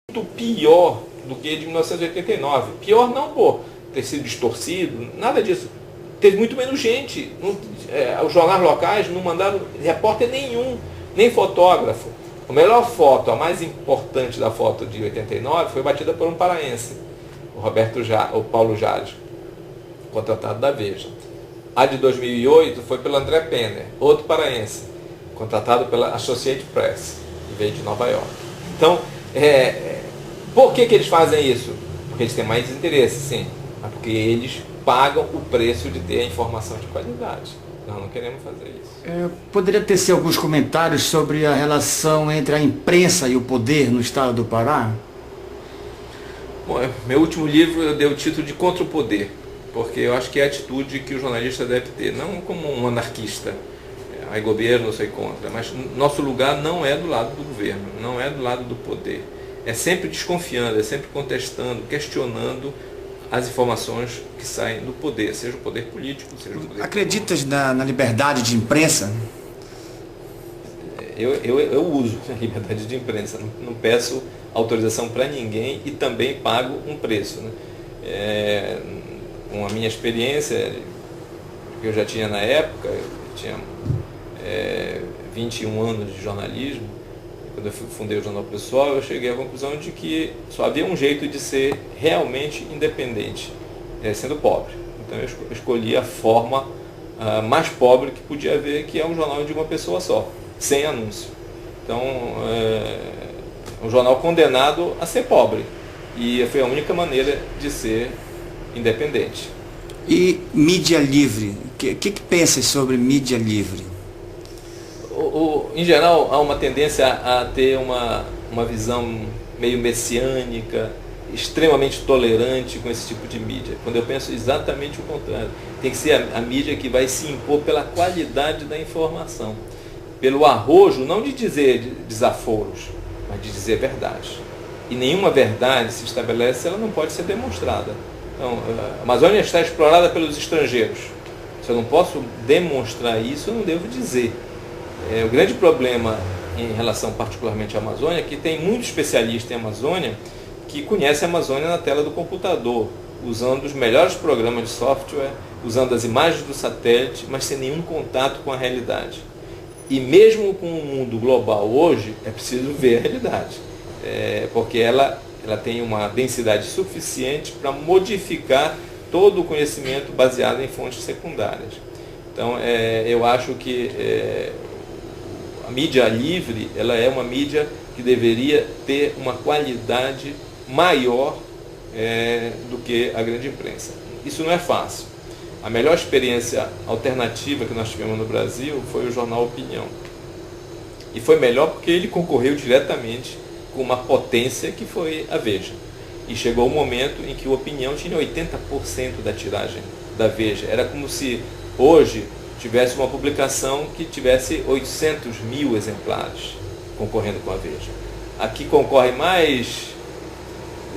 muito pior do que de 1989. Pior não por ter sido distorcido, nada disso. Teve muito menos gente. Os jornais locais não mandaram repórter nenhum, nem fotógrafo. A melhor foto, a mais importante da foto de 89, foi batida por um paraense, o Paulo Jade, contratado da Veja. A de 2008 foi pelo André Penner, outro paraense, contratado pela Associated Press, que veio de Nova York. Então, por que eles fazem isso? Porque eles têm mais interesse, sim, mas porque eles pagam o preço de ter a informação de qualidade. Nós não queremos fazer isso. Poderia tecer alguns comentários sobre a relação entre a imprensa e o poder no estado do Pará? Bom, meu último livro eu dei o título de Contra o Poder, porque eu acho que é a atitude que o jornalista deve ter, não como um anarquista, aí governo, eu sou contra, mas nosso lugar não é do lado do governo, não é do lado do poder. É sempre desconfiando, é sempre contestando, questionando as informações que saem do poder, seja o poder político, seja o poder... Acreditas na liberdade de imprensa? Eu uso a liberdade de imprensa, não peço autorização para ninguém e também pago um preço, né? Com a minha experiência, que eu já tinha na época, eu tinha 21 anos de jornalismo, quando eu fundei o Jornal Pessoal, eu cheguei à conclusão de que só havia um jeito de ser realmente independente, sendo pobre. Então eu escolhi a forma mais pobre que podia haver, que é um jornal de uma pessoa só, sem anúncio. Então, um jornal condenado a ser pobre. E foi a única maneira de ser independente. E mídia livre? O que pensas sobre mídia livre? Em geral, há uma tendência a ter uma visão meio messiânica, extremamente tolerante com esse tipo de mídia, quando eu penso exatamente o contrário. Tem que ser a mídia que vai se impor pela qualidade da informação, pelo arrojo, não de dizer desaforos, mas de dizer verdade. E nenhuma verdade se estabelece se ela não pode ser demonstrada. Então, a Amazônia está explorada pelos estrangeiros. Se eu não posso demonstrar isso, eu não devo dizer. O grande problema em relação particularmente à Amazônia é que tem muito especialista em Amazônia que conhece a Amazônia na tela do computador, usando os melhores programas de software, usando as imagens do satélite, mas sem nenhum contato com a realidade. E mesmo com o mundo global hoje, é preciso ver a realidade, porque ela tem uma densidade suficiente para modificar todo o conhecimento baseado em fontes secundárias. Então, eu acho que a mídia livre, ela é uma mídia que deveria ter uma qualidade maior do que a grande imprensa. Isso não é fácil. A melhor experiência alternativa que nós tivemos no Brasil foi o jornal Opinião. E foi melhor porque ele concorreu diretamente com uma potência que foi a Veja. E chegou o momento em que o Opinião tinha 80% da tiragem da Veja. Era como se hoje tivesse uma publicação que tivesse 800 mil exemplares concorrendo com a Veja. A que concorre mais,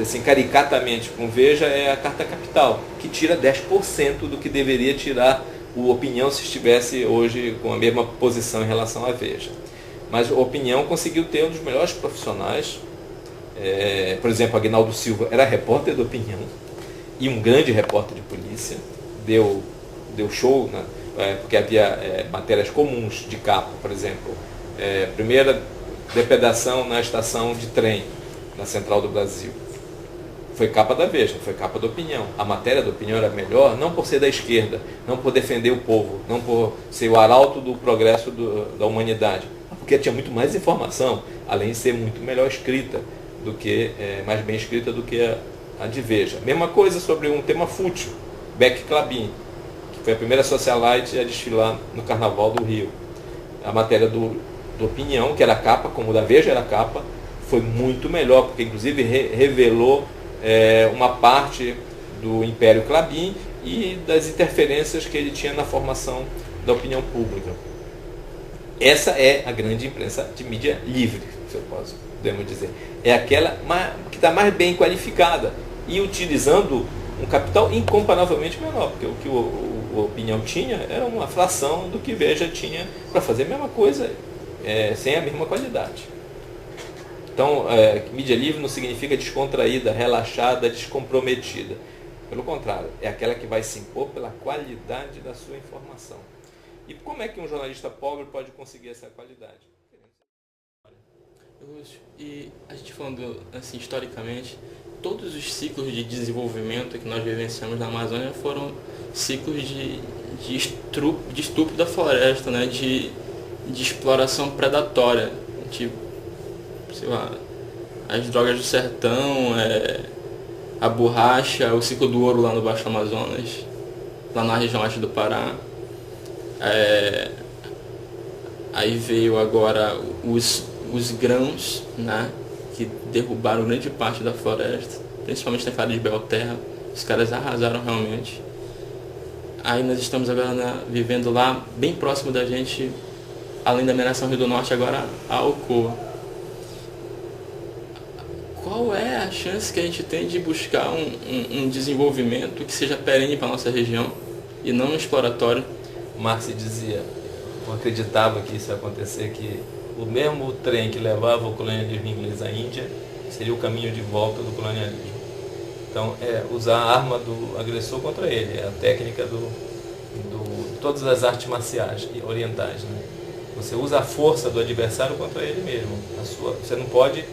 assim, caricatamente com Veja é a Carta Capital, que tira 10% do que deveria tirar o Opinião se estivesse hoje com a mesma posição em relação à Veja. Mas a Opinião conseguiu ter um dos melhores profissionais. Por exemplo, Aguinaldo Silva era repórter da Opinião e um grande repórter de polícia, deu show, né? Porque havia matérias comuns de capa, por exemplo, primeira depredação na estação de trem, na Central do Brasil. Foi capa da Veja, foi capa da Opinião. A matéria da Opinião era melhor, não por ser da esquerda, não por defender o povo, não por ser o arauto do progresso da humanidade, mas porque tinha muito mais informação, além de ser muito melhor escrita, mais bem escrita do que a de Veja. Mesma coisa sobre um tema fútil, Beck Clabin, que foi a primeira socialite a desfilar no Carnaval do Rio. A matéria do Opinião, que era capa, como o da Veja era capa, foi muito melhor, porque inclusive revelou uma parte do Império Clabin e das interferências que ele tinha na formação da opinião pública. Essa é a grande imprensa de mídia livre, se eu podemos dizer. É aquela que está mais bem qualificada e utilizando um capital incomparavelmente menor, porque o que o Opinião tinha era uma fração do que Veja tinha para fazer a mesma coisa, sem a mesma qualidade. Então, mídia livre não significa descontraída, relaxada, descomprometida. Pelo contrário, é aquela que vai se impor pela qualidade da sua informação. E como é que um jornalista pobre pode conseguir essa qualidade? E a gente falando assim historicamente, todos os ciclos de desenvolvimento que nós vivenciamos na Amazônia foram ciclos de estupro da floresta, né? de exploração predatória, tipo, sei lá, as drogas do sertão, a borracha, o ciclo do ouro lá no Baixo Amazonas, lá na região oeste do Pará. Aí veio agora os grãos, né, que derrubaram grande parte da floresta, principalmente na área de Belterra. Os caras arrasaram realmente. Aí nós estamos agora vivendo lá, bem próximo da gente, além da mineração Rio do Norte, agora a Alcoa. Qual é a chance que a gente tem de buscar um desenvolvimento que seja perene para a nossa região e não exploratório? Marx dizia, eu acreditava que isso ia acontecer, que o mesmo trem que levava o colonialismo inglês à Índia seria o caminho de volta do colonialismo. Então, usar a arma do agressor contra ele, é a técnica de todas as artes marciais orientais, né? Você usa a força do adversário contra ele mesmo. Você não pode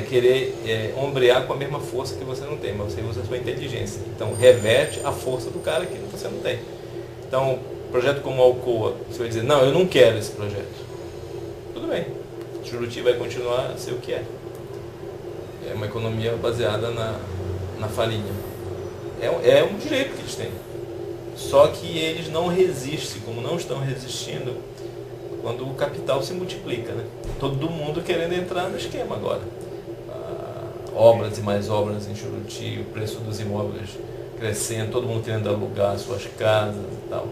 querer ombrear com a mesma força que você não tem, mas você usa a sua inteligência. Então, reverte a força do cara que você não tem. Então, projeto como a Alcoa, você vai dizer, não, eu não quero esse projeto. Tudo bem, Juruti vai continuar a ser o que é. É uma economia baseada na farinha. É um direito que eles têm. Só que eles não resistem, como não estão resistindo, quando o capital se multiplica, né? Todo mundo querendo entrar no esquema agora. Obras e mais obras em Juruti, o preço dos imóveis crescendo, todo mundo querendo alugar suas casas e tal.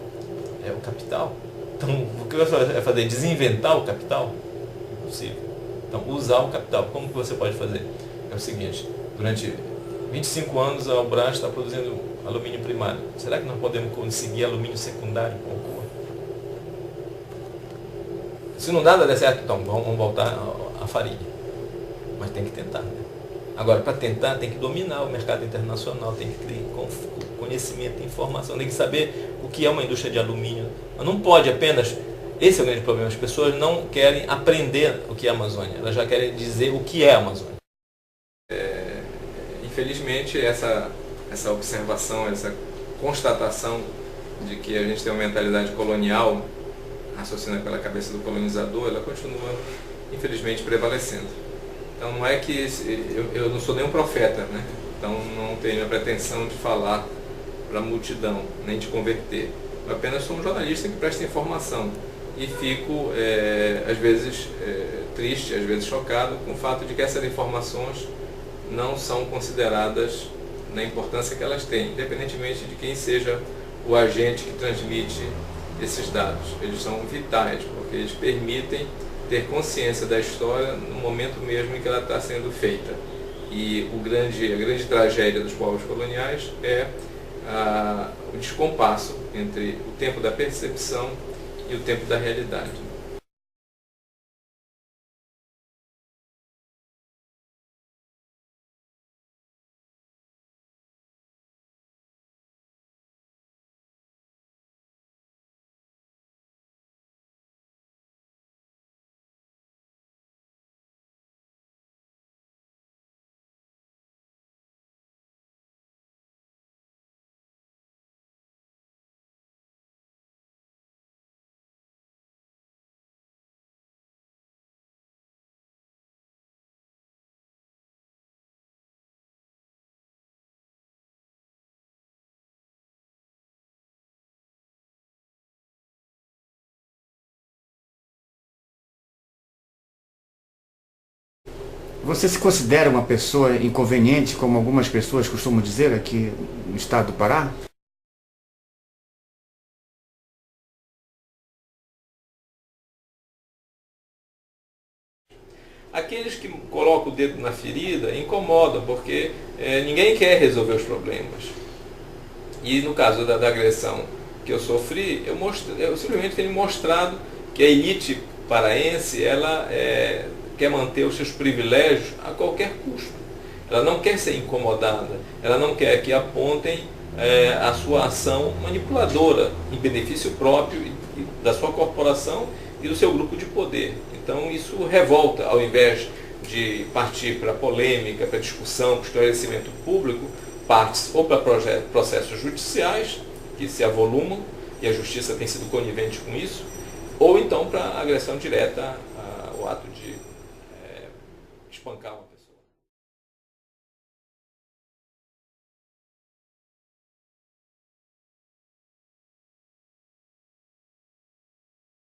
É o capital. Então, o que você vai fazer? Desinventar o capital? Impossível. Então, usar o capital. Como que você pode fazer? É o seguinte, durante 25 anos a Albrás está produzindo alumínio primário. Será que nós podemos conseguir alumínio secundário com a Alcoa? Se não nada der certo, então vamos voltar à farinha. Mas tem que tentar, né? Agora, para tentar, tem que dominar o mercado internacional, tem que ter conhecimento, informação, tem que saber o que é uma indústria de alumínio. Mas não pode apenas... Esse é o grande problema. As pessoas não querem aprender o que é a Amazônia, elas já querem dizer o que é a Amazônia. Infelizmente, essa observação, essa constatação de que a gente tem uma mentalidade colonial, raciocinada pela cabeça do colonizador, ela continua, infelizmente, prevalecendo. Então não é que eu não sou nenhum profeta, né? Então não tenho a pretensão de falar para a multidão, nem de converter. Eu apenas sou um jornalista que presta informação e fico, às vezes, triste, às vezes chocado com o fato de que essas informações não são consideradas na importância que elas têm, independentemente de quem seja o agente que transmite esses dados. Eles são vitais, porque eles permitem ter consciência da história no momento mesmo em que ela está sendo feita. E a grande tragédia dos povos coloniais é o descompasso entre o tempo da percepção e o tempo da realidade. Você se considera uma pessoa inconveniente, como algumas pessoas costumam dizer aqui no estado do Pará? Aqueles que colocam o dedo na ferida incomodam, porque ninguém quer resolver os problemas. E no caso da agressão que eu sofri, eu simplesmente tenho mostrado que a elite paraense, ela quer manter os seus privilégios a qualquer custo. Ela não quer ser incomodada, ela não quer que apontem a sua ação manipuladora em benefício próprio da sua corporação e do seu grupo de poder. Então isso revolta, ao invés de partir para polêmica, para discussão, para esclarecimento público, parte ou para processos judiciais que se avolumam, e a justiça tem sido conivente com isso, ou então para agressão direta, o ato de espancar uma pessoa.